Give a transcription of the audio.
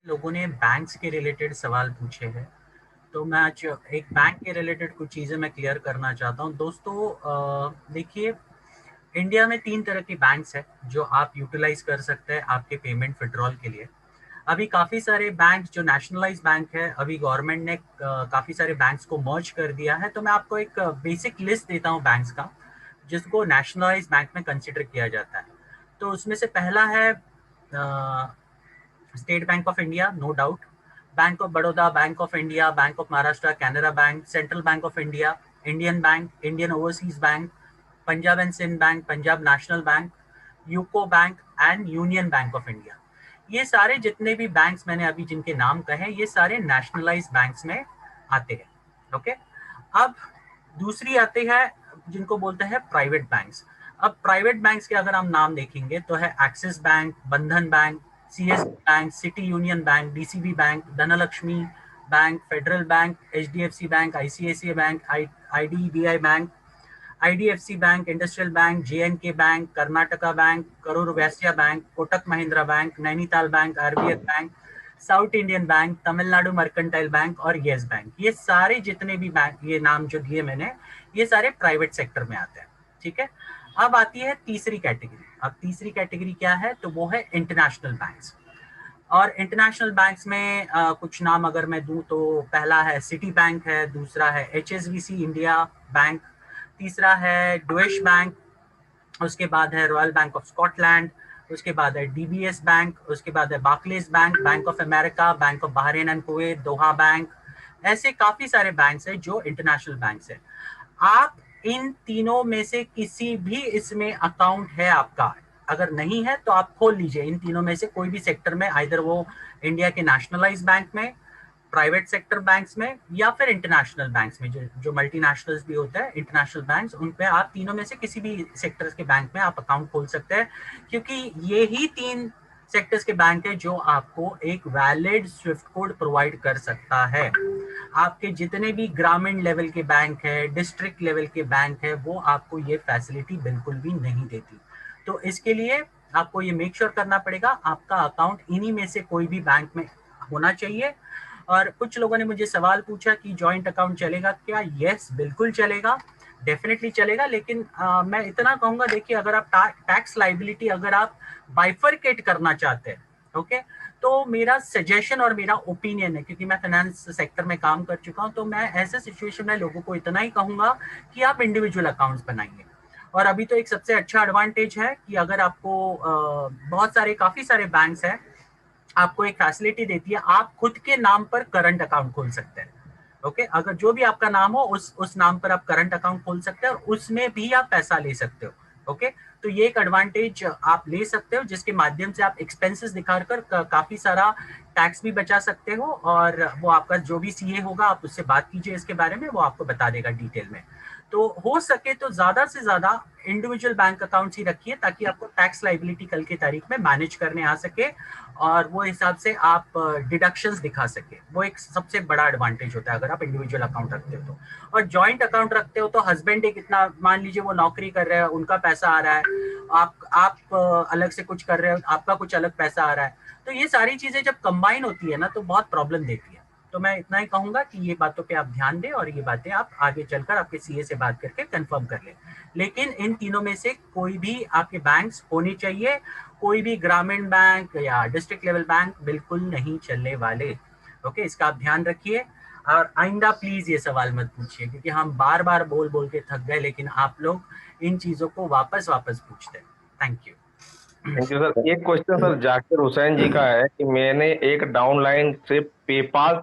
लोगों ने बैंक्स के रिलेटेड सवाल पूछे हैं, तो मैं आज एक बैंक के रिलेटेड कुछ चीज़ें मैं क्लियर करना चाहता हूँ। दोस्तों देखिए, इंडिया में 3 तरह की बैंक्स हैं जो आप यूटिलाइज़ कर सकते हैं आपके पेमेंट विथड्रॉल के लिए। अभी काफ़ी सारे बैंक जो नेशनलाइज़ बैंक है, अभी गवर्नमेंट ने काफ़ी सारे बैंक्स को मर्ज कर दिया है। तो मैं आपको एक बेसिक लिस्ट देता हूँ बैंक्स का, जिसको नेशनलाइज़ बैंक में कंसिडर किया जाता है। तो उसमें से पहला है State Bank of India, no doubt. Bank of Baroda, Bank of India, Bank of Maharashtra, Canara Bank, Central Bank of India, Indian Bank, Indian Overseas Bank, Punjab and Sind Bank, Punjab National Bank, UCO Bank and Union Bank of India. ये सारे जितने भी banks मैंने अभी जिनके नाम कहे, ये सारे नेशनलाइज बैंक्स में आते हैं। ओके, अब दूसरी आती है जिनको बोलते हैं प्राइवेट बैंक्स। अब प्राइवेट बैंक्स के अगर हम नाम देखेंगे तो है Axis bank, Bandhan bank, CS bank, City Union bank, DCB bank, Dhanlaxmi bank, Federal bank, HDFC bank, ICICI bank, IDBI bank, IDFC bank, industrial bank, JNK bank, Karnataka bank, Karur Vysya bank, Kotak Mahindra bank, Nainital bank, RBL bank, South Indian bank, Tamil Nadu Mercantile bank और Yes bank. ये सारे जितने भी bank, ये नाम जो दिए मैंने, ये सारे प्राइवेट सेक्टर में आते हैं। ठीक है, अब आती है तीसरी कैटेगरी। अब तीसरी कैटेगरी क्या है, तो वो है इंटरनेशनल बैंक्स। और इंटरनेशनल बैंक्स में कुछ नाम अगर मैं दूं तो पहला है सिटी बैंक है, दूसरा है एचएसबीसी इंडिया बैंक, तीसरा है डुएश बैंक, उसके बाद है रॉयल बैंक ऑफ स्कॉटलैंड, उसके बाद है डीबीएस बैंक, उसके बाद है Barclays bank, bank of America, bank of Bahrain and Kuwait, Doha bank. ऐसे काफी सारे बैंक्स हैं जो इंटरनेशनल बैंक्स हैं। आप इन तीनों में से किसी भी इसमें अकाउंट है आपका, अगर नहीं है तो आप खोल लीजिए इन तीनों में से कोई भी सेक्टर में, आइदर वो इंडिया के नेशनलाइज बैंक में, प्राइवेट सेक्टर बैंक्स में, या फिर इंटरनेशनल बैंक्स में, जो मल्टीनेशनल्स भी होता है, इंटरनेशनल बैंक्स, उन पे आप तीनों में से किसी भी सेक्टर्स के बैंक में आप अकाउंट खोल सकते हैं। क्योंकि ये ही 3 सेक्टर्स के बैंक है जो आपको एक वैलिड स्विफ्ट कोड प्रोवाइड कर सकता है। आपके जितने भी ग्रामीण लेवल के बैंक है, डिस्ट्रिक्ट लेवल के बैंक है, वो आपको ये फैसिलिटी बिल्कुल भी नहीं देती। तो इसके लिए आपको ये मेक श्योर करना पड़ेगा आपका अकाउंट इन्हीं में से कोई भी बैंक में होना चाहिए। और कुछ लोगों ने मुझे सवाल पूछा कि जॉइंट अकाउंट चलेगा क्या? यस, बिल्कुल चलेगा, डेफिनेटली चलेगा। लेकिन मैं इतना कहूंगा, देखिए, अगर आप टैक्स लाइबिलिटी अगर आप बाइफरकेट करना चाहते हैं, ओके, तो मेरा सजेशन और मेरा ओपिनियन है, क्योंकि मैं फाइनेंस सेक्टर में काम कर चुका हूं, तो मैं ऐसे सिचुएशन में लोगों को इतना ही कहूंगा कि आप इंडिविजुअल अकाउंट्स बनाइए। और अभी तो एक सबसे अच्छा एडवांटेज है कि अगर आपको बहुत सारे काफी सारे बैंक्स हैं, आपको एक फैसिलिटी देती है, आप खुद के नाम पर करंट अकाउंट खोल सकते हैं। ओके, अगर जो भी आपका नाम हो उस नाम पर आप करंट अकाउंट खोल सकते हैं और उसमें भी आप पैसा ले सकते हो। ओके, तो ये एक एडवांटेज आप ले सकते हो, जिसके माध्यम से आप एक्सपेंसेस दिखाकर काफी सारा टैक्स भी बचा सकते हो। और वो आपका जो भी सीए होगा, आप उससे बात कीजिए इसके बारे में, वो आपको बता देगा डिटेल में। तो हो सके तो ज्यादा से ज्यादा इंडिविजुअल बैंक अकाउंट्स ही रखिए, ताकि आपको टैक्स लाइबिलिटी कल की तारीख में मैनेज करने आ सके और वो हिसाब से आप डिडक्शंस दिखा सके। वो एक सबसे बड़ा एडवांटेज होता है अगर आप इंडिविजुअल अकाउंट रखते हो तो। और जॉइंट अकाउंट रखते हो तो हस्बैंड एक इतना, मान लीजिए वो नौकरी कर रहे हैं, उनका पैसा आ रहा है, आप अलग से कुछ कर रहे हो, आपका कुछ अलग पैसा आ रहा है, तो ये सारी चीजें जब कंबाइन होती है ना, तो बहुत प्रॉब्लम देती है। तो मैं इतना ही कहूंगा कि ये बातों पे आप ध्यान दें और ये बातें आप आगे चलकर आपके सीए से बात करके कंफर्म कर लें। लेकिन इन तीनों में से कोई भी आपके बैंक्स होने चाहिए, कोई भी ग्रामीण बैंक या डिस्ट्रिक्ट लेवल बैंक बिल्कुल नहीं चलने वाले। ओके, इसका आप ध्यान रखिए और आइंदा प्लीज ये सवाल मत पूछिए, क्योंकि हम बार बार बोल बोल के थक गए, लेकिन आप लोग इन चीजों को वापस वापस पूछते हैं। Thank you. Thank you sir. एक क्वेश्चन सर जाकिर हुसैन जी का है कि मैंने एक डाउनलाइन से पेपाल